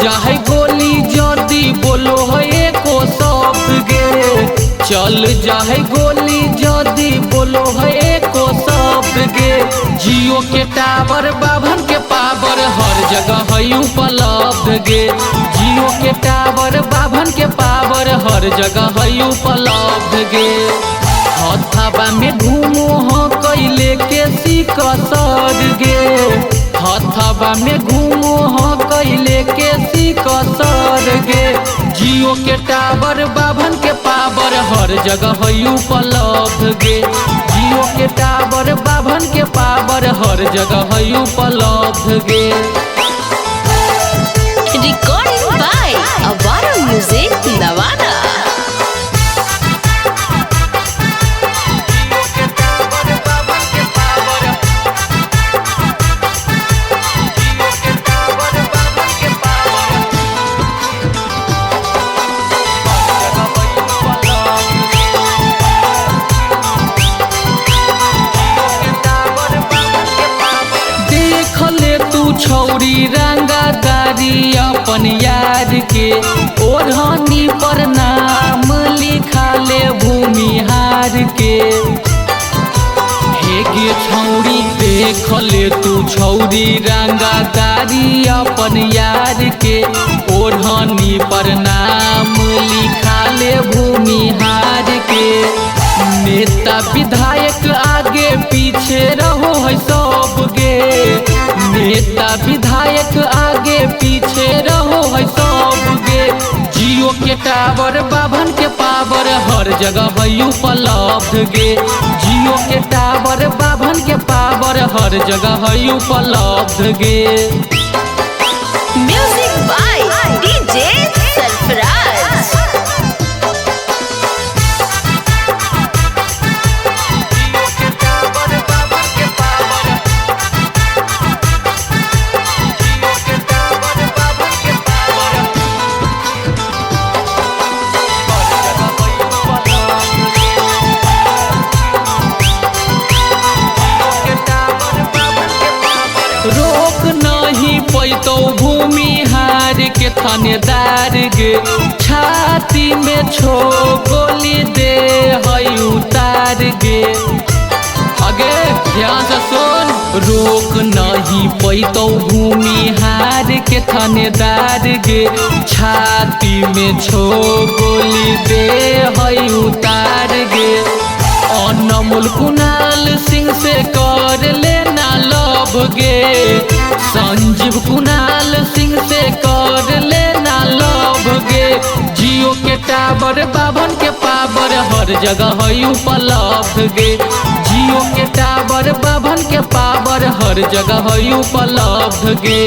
जाए गोली जदी बोलो है एको शब्द गे, चल जाए गोली जदी बोलो है एको शब्द गे। जियो के टावर बाभन के पावर हर जगह है उपलब्ध गे, जियो के टावर बाभन के पावर हर जगह है उपलब्ध गे। हथाबा में घूमो हाँ कैले के सिकसर गे, हथाबा में घूमो हाँ कैले के सिकसर गे। जियो के टावर बाभन के पावर हर जगह है उपलब्ध गे, जियो के टावर बाभन के पावर हर जगह है उपलब्ध गे। Recording by Avara Music Navara। छौरी रंगादारी अपन यार के ओढ़नी पर नाम लिखा ले भूमिहार के। हे गे छौरी देख ले तू छौरी रंगादारी अपन यार के ओढ़नी पर नाम लिखा ले भूमिहार के। नेता विधायक आगे पीछे रहो है सब गे, नेता विधायक आगे पीछे रहो है सब गे। जियो के टावर बाभन के पावर हर जगह है उपलब्ध गे, जियो के टावर बाभन के पावर हर जगह है उपलब्ध गे। Music by DJ Sarfaraz। रोक नहीं पैतो भूमिहार के थानेदार गे, छाती में छो गोली दे है उतार गे। अगे ध्यान से सुन, रोक नहीं पैतो भूमिहार के थानेदार गे, छाती में छो गोली दे है उतार गे। अनमोल कुणाल सिंह से कर लेना लव गे, संजीव कुणाल सिंह से कर लेना लव गे। जियो के टावर बाभन के पावर हर जगह है उपलब्ध गे, जियो के टावर बाभन के पावर हर जगह है उपलब्ध गे।